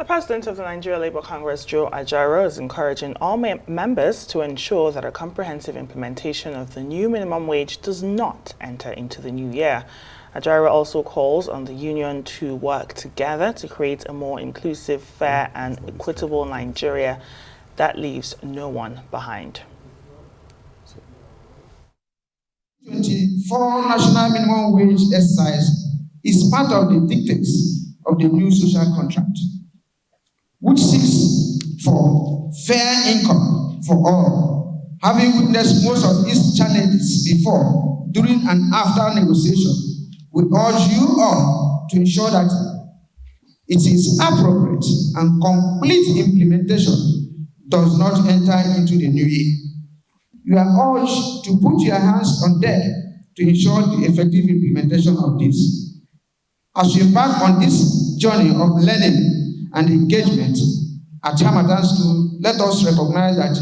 President of the Nigeria Labour Congress, Joe Ajaro, is encouraging all members to ensure that a comprehensive implementation of the new minimum wage does not enter into the new year. Ajaro also calls on the union to work together to create a more inclusive, fair and equitable Nigeria that leaves no one behind. 24 national minimum wage exercise is part of the dictates of the new social contract, which seeks for fair income for all. Having witnessed most of its challenges before, during and after negotiation, we urge you all to ensure that it is appropriate and complete implementation does not enter into the new year. You are urged to put your hands on deck to ensure the effective implementation of this. As we embark on this journey of learning and engagement at Hamatan School, let us recognize that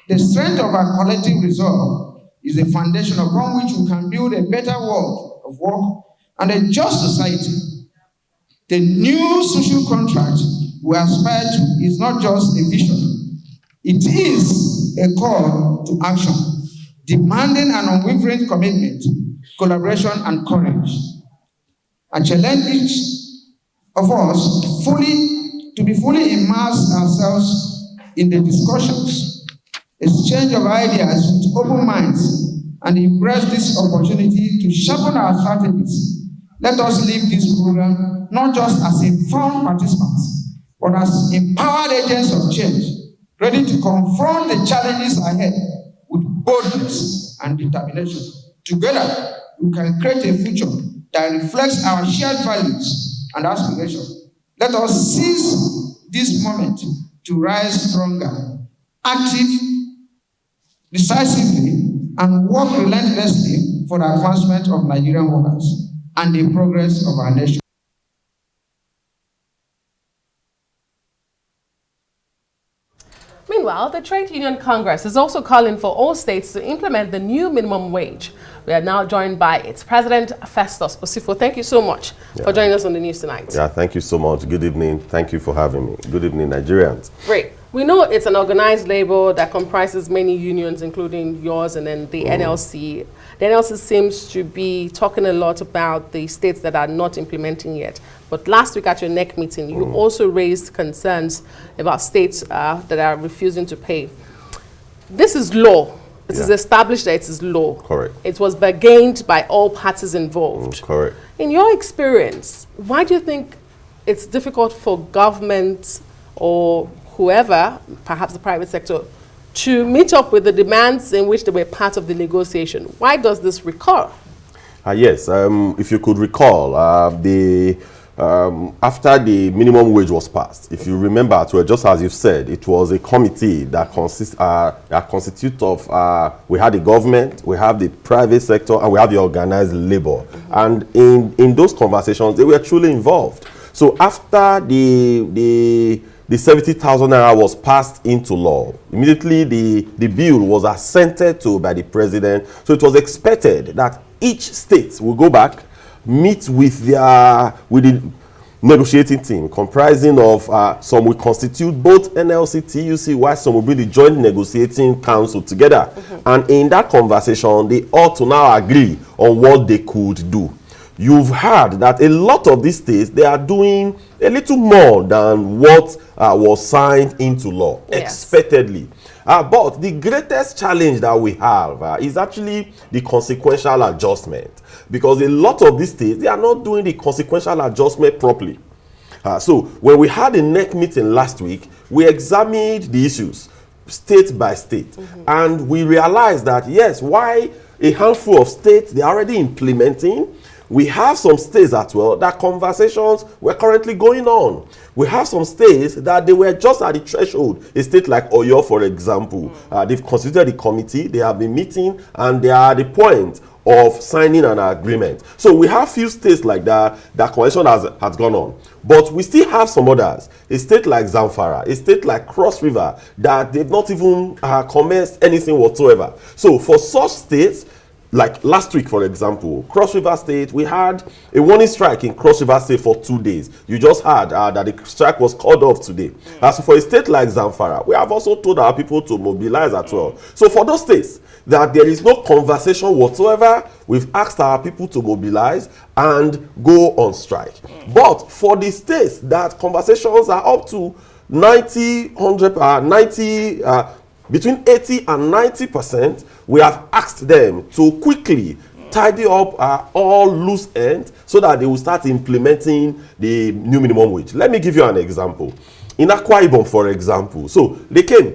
the strength of our collective resolve is the foundation upon which we can build a better world of work and a just society. The new social contract we aspire to is not just a vision, it is a call to action, demanding an unwavering commitment, collaboration, and courage. I challenge each of us to be fully immerse ourselves in the discussions, exchange of ideas with open minds, and embrace this opportunity to sharpen our strategies. Let us leave this program not just as informed participants, but as empowered agents of change, ready to confront the challenges ahead with boldness and determination. Together, we can create a future that reflects our shared values and aspirations. Let us seize this moment to rise stronger, active, decisively, and work relentlessly for the advancement of Nigerian workers and the progress of our nation. Meanwhile, the Trade Union Congress is also calling for all states to implement the new minimum wage. We are now joined by its president, Festus Osifo. Thank you so much for joining us on the news tonight. Yeah, thank you so much. Good evening. Thank you for having me. Good evening, Nigerians. Great. We know it's an organized labor that comprises many unions, including yours and then the NLC. The NLC seems to be talking a lot about the states that are not implementing yet. But last week at your NEC meeting, you also raised concerns about states that are refusing to pay. This is law. It is established that it is law. Correct. It was bargained by all parties involved. Correct. In your experience, why do you think it's difficult for government or whoever, perhaps the private sector, to meet up with the demands in which they were part of the negotiation? Why does this recur? Yes, if you could recall, after the minimum wage was passed, if you remember, just as you've said, it was a committee that constitutes of, we had the government, we have the private sector, and we have the organized labor. And in those conversations, they were truly involved. So after the 70,000 naira was passed into law, immediately the bill was assented to by the president. So it was expected that each state will go back, meet with the negotiating team comprising of some will constitute both NLC, TUC, while some will be the joint negotiating council together. And in that conversation, they ought to now agree on what they could do. You've heard that a lot of these states, they are doing a little more than what was signed into law, expectedly. But the greatest challenge that we have is actually the consequential adjustment. Because a lot of these states, they are not doing the consequential adjustment properly. So when we had a NEC meeting last week, we examined the issues state by state. And we realized that, yes, why a handful of states, they are already implementing. We have some states as well that conversations were currently going on. We have some states that they were just at the threshold. A state like Oyo, for example, they've constituted the committee, they have been meeting, and they are at the point of signing an agreement. So we have few states like that convention has gone on. But we still have some others. A state like Zamfara, a state like Cross River, that they've not even commenced anything whatsoever. So for such states, like last week, for example, Cross River State, we had a warning strike in Cross River State for 2 days. You just heard that the strike was called off today. As for a state like Zamfara, we have also told our people to mobilize as well. So for those states that there is no conversation whatsoever, we've asked our people to mobilize and go on strike. But for the states that conversations are up to 90, 100, 90, between 80 and 90%, we have asked them to quickly tidy up all loose ends so that they will start implementing the new minimum wage. Let me give you an example. In Akwa Ibom, for example, so they came,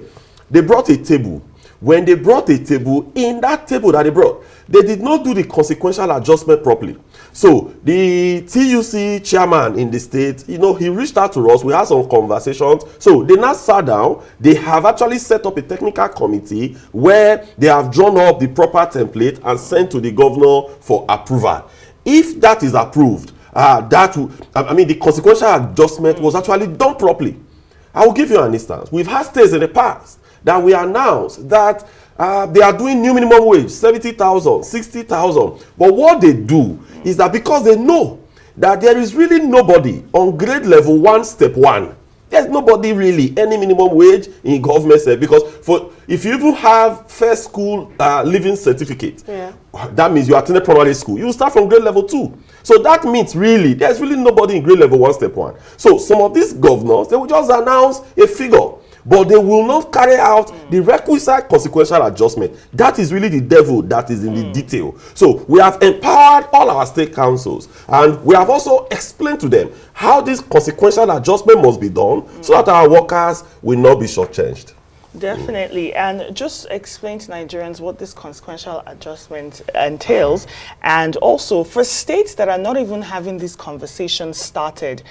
they brought a table. When they brought a table, in that table that they brought, they did not do the consequential adjustment properly. So the TUC chairman in the state, he reached out to us. We had some conversations. So they now sat down. They have actually set up a technical committee where they have drawn up the proper template and sent to the governor for approval. If that is approved, the consequential adjustment was actually done properly. I will give you an instance. We've had states in the past that we announced that they are doing new minimum wage, 70,000, 60,000. But what they do is that because they know that there is really nobody on grade level 1, step 1. There's nobody really, any minimum wage in government sector. Because if you even have first school living certificate, that means you attended primary school. You start from grade level 2. So that means really, there's really nobody in grade level 1, step 1. So some of these governors, they will just announce a figure, but they will not carry out the requisite consequential adjustment. That is really the devil that is in the detail. So we have empowered all our state councils, and we have also explained to them how this consequential adjustment must be done so that our workers will not be shortchanged. Definitely. And just explain to Nigerians what this consequential adjustment entails, and also for states that are not even having these conversations started,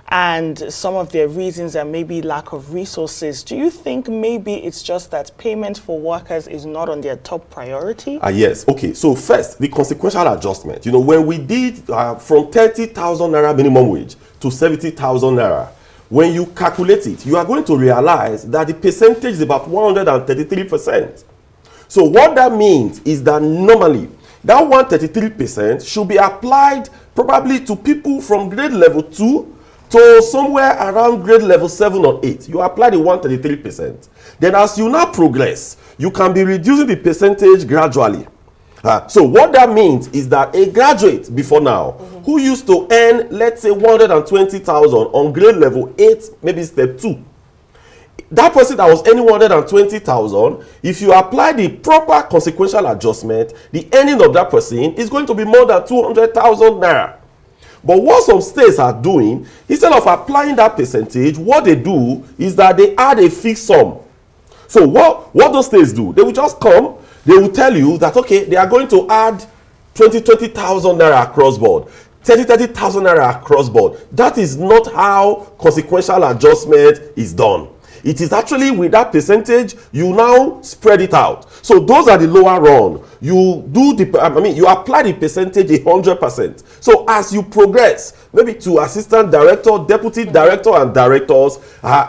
and some of their reasons are maybe lack of resources. Do you think maybe it's just that payment for workers is not on their top priority? Yes. Okay. So first, the consequential adjustment. When we did from 30,000 naira minimum wage to 70,000 naira, when you calculate it, you are going to realize that the percentage is about 133%. So what that means is that normally that 133% should be applied probably to people from grade level 2 to somewhere around grade level 7 or 8. You apply the 133%. Then as you now progress, you can be reducing the percentage gradually. So what that means is that a graduate before now who used to earn, let's say, 120,000 on grade level 8, maybe step 2, that person that was earning 120,000, if you apply the proper consequential adjustment, the earning of that person is going to be more than 200,000 naira. But what some states are doing, instead of applying that percentage, what they do is that they add a fixed sum. So what those states do, they will just come, they will tell you that, okay, they are going to add 20,000 naira across board, 30,000 naira across board. That is not how consequential adjustment is done. It is actually with that percentage, you now spread it out. So those are the lower run. You do you apply the percentage 100%. So as you progress, maybe to assistant director, deputy director, and directors,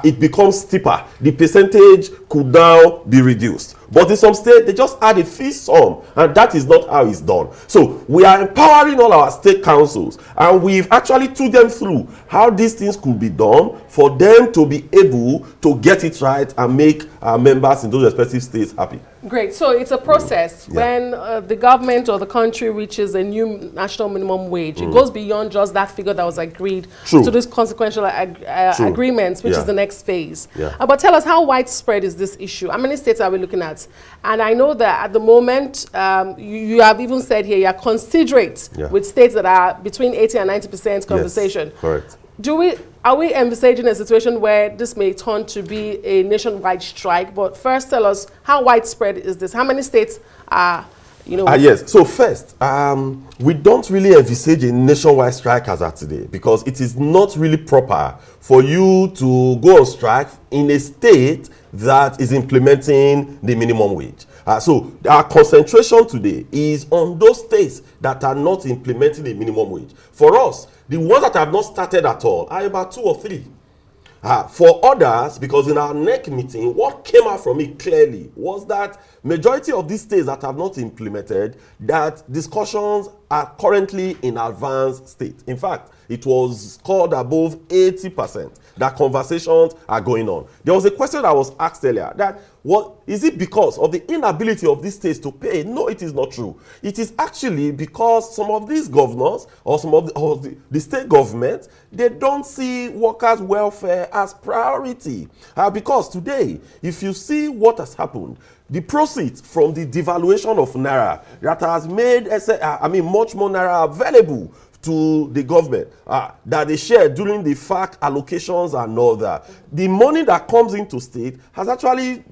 it becomes steeper. The percentage could now be reduced. But in some states, they just add a fixed sum, and that is not how it's done. So we are empowering all our state councils, and we've actually took them through how these things could be done for them to be able to get it right and make our members in those respective states happy. Great. So it's a process. When the government or the country reaches a new national minimum wage, it goes beyond just that figure that was agreed to this consequential agreements, which is the next phase. But tell us, how widespread is this issue? How many states are we looking at? And I know that at the moment, you have even said here, you are considerate with states that are between 80 and 90% conversation. Yes, correct. Are we envisaging a situation where this may turn to be a nationwide strike? But first, tell us, how widespread is this? How many states are, yes. So first, we don't really envisage a nationwide strike as of today, because it is not really proper for you to go on strike in a state that is implementing the minimum wage. So our concentration today is on those states that are not implementing the minimum wage. For us, the ones that have not started at all are about 2 or 3. For others, because in our NEC meeting, what came out from it clearly was that majority of these states that have not implemented, that discussions are currently in advanced state. In fact, it was scored above 80% that conversations are going on. There was a question that was asked earlier that what is it because of the inability of these states to pay? No, it is not true. It is actually because some of these governors or some of the state governments, they don't see workers' welfare as priority. Because today, if you see what has happened, the proceeds from the devaluation of Naira that has made much more Naira available to the government that they share during the FAC allocations and all that. The money that comes into state has actually,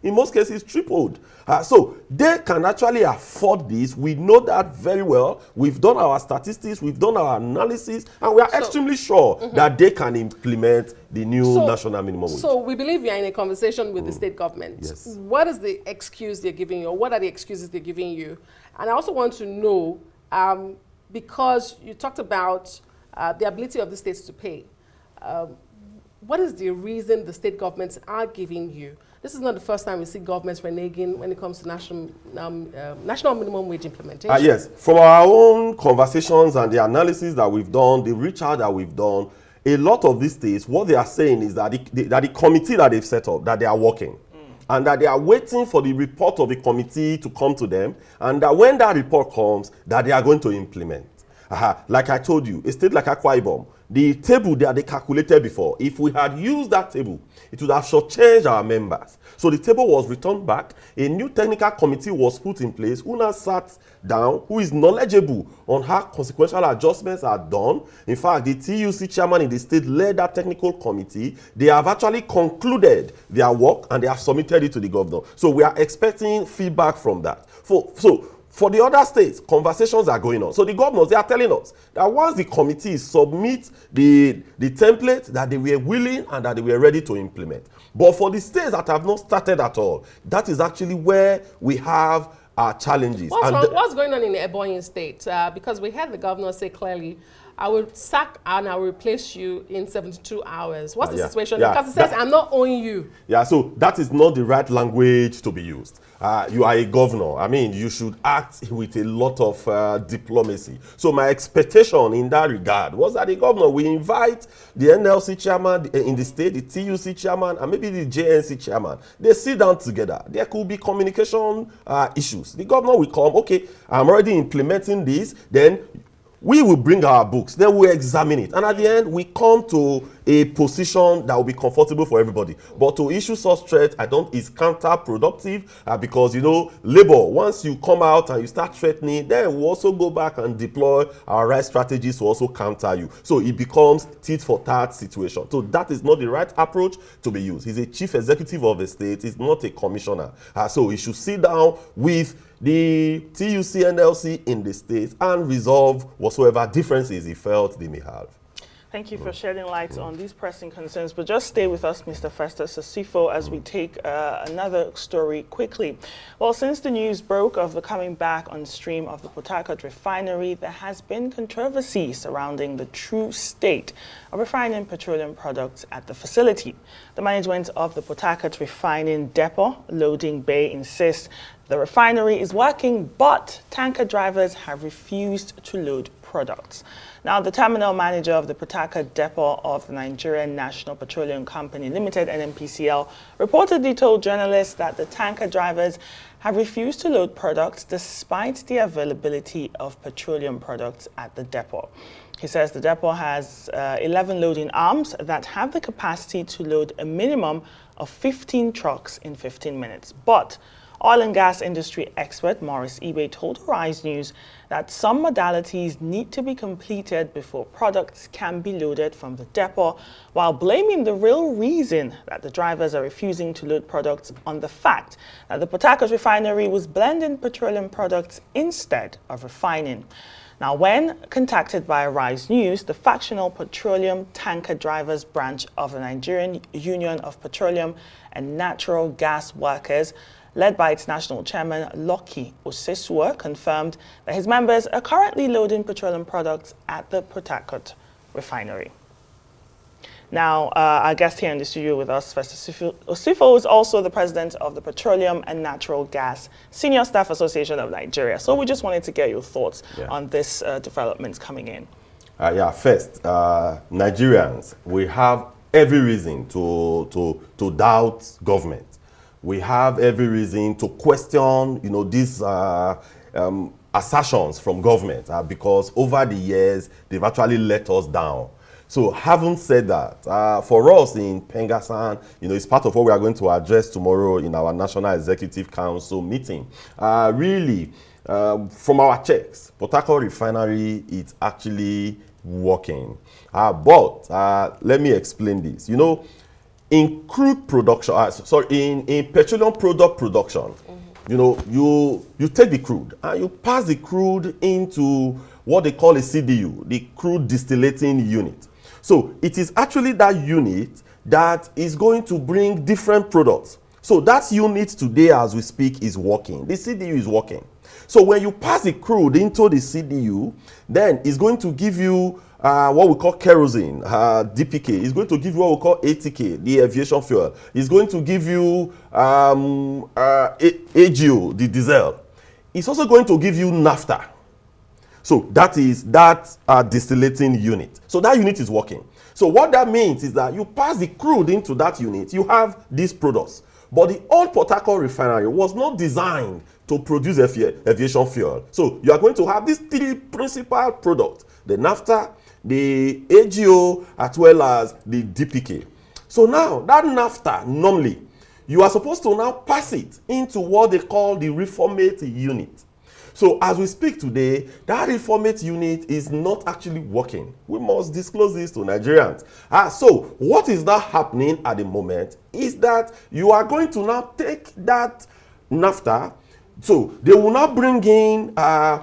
in most cases, tripled. So they can actually afford this. We know that very well. We've done our statistics, we've done our analysis, and we are extremely sure that they can implement the new national minimum wage. So we believe we are in a conversation with the state government. Yes. What is the excuse they're giving you, or what are the excuses they're giving you? And I also want to know, because you talked about the ability of the states to pay. What is the reason the state governments are giving you? This is not the first time we see governments reneging when it comes to national minimum wage implementation. Yes, from our own conversations and the analysis that we've done, the reach out that we've done, a lot of these states, what they are saying is that the committee that they've set up, that they are working, and that they are waiting for the report of the committee to come to them, and that when that report comes, that they are going to implement. Like I told you, a state like Akwa Ibom, the table that they calculated before, if we had used that table, it would have shortchanged our members. So the table was returned back, a new technical committee was put in place, who now sat down, who is knowledgeable on how consequential adjustments are done. In fact, the TUC chairman in the state led that technical committee. They have actually concluded their work and they have submitted it to the governor. So we are expecting feedback from that. For the other states, conversations are going on. So the governors, they are telling us that once the committee submit the template, that they were willing and that they were ready to implement. But for the states that have not started at all, that is actually where we have our challenges. What's going on in the Ebonyi state? Because we had the governor say clearly, I will sack and I will replace you in 72 hours. What's the situation? Because it says, I'm not owing you. Yeah, so that is not the right language to be used. You are a governor. I mean, you should act with a lot of diplomacy. So my expectation in that regard was that the governor will invite the NLC chairman in the state, the TUC chairman, and maybe the JNC chairman. They sit down together. There could be communication issues. The governor will come, okay, I'm already implementing this, then we will bring our books, then we'll examine it. And at the end, we come to a position that will be comfortable for everybody. But to issue such threats, is counterproductive because, labor, once you come out and you start threatening, then we'll also go back and deploy our right strategies to also counter you. So it becomes tit for tat situation. So that is not the right approach to be used. He's a chief executive of the state. He's not a commissioner. So he should sit down with the TUC NLC in the state and resolve whatsoever differences he felt they may have. Thank you for shedding light on these pressing concerns. But just stay with us, Mr. Festus Osifo, as we take another story quickly. Well, since the news broke of the coming back on stream of the Port Harcourt Refinery, there has been controversy surrounding the true state of refining petroleum products at the facility. The management of the Port Harcourt Refining Depot Loading Bay insists the refinery is working, but tanker drivers have refused to load products. Now, the terminal manager of the Port Harcourt Depot of the Nigerian National Petroleum Company Limited, NNPCL, reportedly told journalists that the tanker drivers have refused to load products despite the availability of petroleum products at the depot. He says the depot has 11 loading arms that have the capacity to load a minimum of 15 trucks in 15 minutes. But oil and gas industry expert Maurice Ibe told Rise News that some modalities need to be completed before products can be loaded from the depot, while blaming the real reason that the drivers are refusing to load products on the fact that the Port Harcourt refinery was blending petroleum products instead of refining. Now, when contacted by Rise News, the factional petroleum tanker drivers branch of the Nigerian Union of Petroleum and Natural Gas Workers, led by its national chairman, Lucky Osesua, confirmed that his members are currently loading petroleum products at the Port Harcourt refinery. Now, our guest here in the studio with us, Festus Osifo, is also the president of the Petroleum and Natural Gas Senior Staff Association of Nigeria. So we just wanted to get your thoughts on this developments coming in. First, Nigerians, we have every reason to doubt government. We have every reason to question, these assertions from government because over the years, they've actually let us down. So having said that, for us in Pengasan, it's part of what we are going to address tomorrow in our National Executive Council meeting. Really, from our checks, Port Harcourt Refinery is actually working. But let me explain this. In crude production, in petroleum product production, you take the crude and you pass the crude into what they call a CDU, the crude distillating unit. So it is actually that unit that is going to bring different products. So that unit today, as we speak, is working. The CDU is working. So when you pass the crude into the CDU, then it's going to give you what we call kerosene, DPK. It's going to give you what we call ATK, the aviation fuel. It's going to give you AGO, the diesel. It's also going to give you naphtha. So that is that distillating unit. So that unit is working. So what that means is that you pass the crude into that unit, you have these products. But the old Port Harcourt refinery was not designed to produce aviation fuel. So you are going to have these three principal products: the naphtha, the AGO, as well as the DPK. So now that naphtha, normally, you are supposed to now pass it into what they call the reformate unit. So as we speak today, that reformate unit is not actually working. We must disclose this to Nigerians. So what is now happening at the moment is that you are going to now take that naphtha. So they will now bring in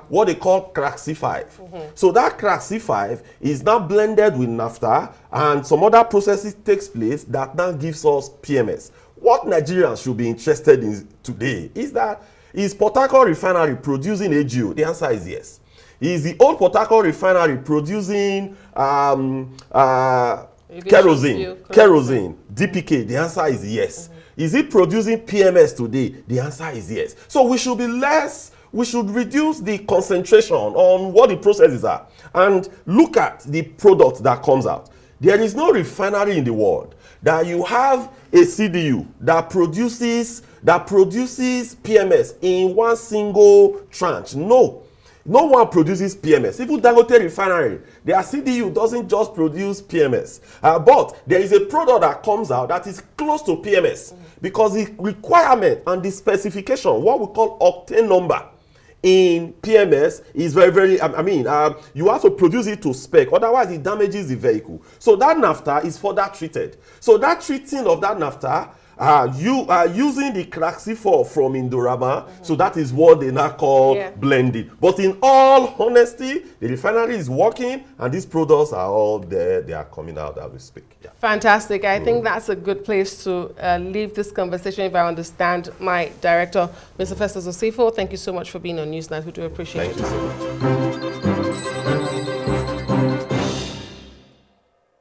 what they call crack C5. So that crack C5 is now blended with naphtha, and some other processes takes place that now gives us PMS. What Nigerians should be interested in today is that, is Port Harcourt Refinery producing AGO? The answer is yes. Is the old Port Harcourt Refinery producing kerosene, DPK? The answer is yes. Is it producing PMS today? The answer is yes. So we should reduce the concentration on what the processes are and look at the product that comes out. There is no refinery in the world that you have a CDU that produces PMS in one single tranche. No one produces PMS. Even Dangote Refinery, their CDU doesn't just produce PMS. But there is a product that comes out that is close to PMS because the requirement and the specification, what we call octane number in PMS, is very, very, you have to produce it to spec. Otherwise, it damages the vehicle. So that naphtha is further treated. So that treating of that naphtha, you are using the crack C4 from Indorama, so that is what they now call blended. But in all honesty, the refinery is working, and these products are all there. They are coming out as we speak. Yeah. Fantastic. I think that's a good place to leave this conversation, if I understand my director, Mr. Festus Osifo. Thank you so much for being on Newsnight. We do appreciate it. Thank you so much.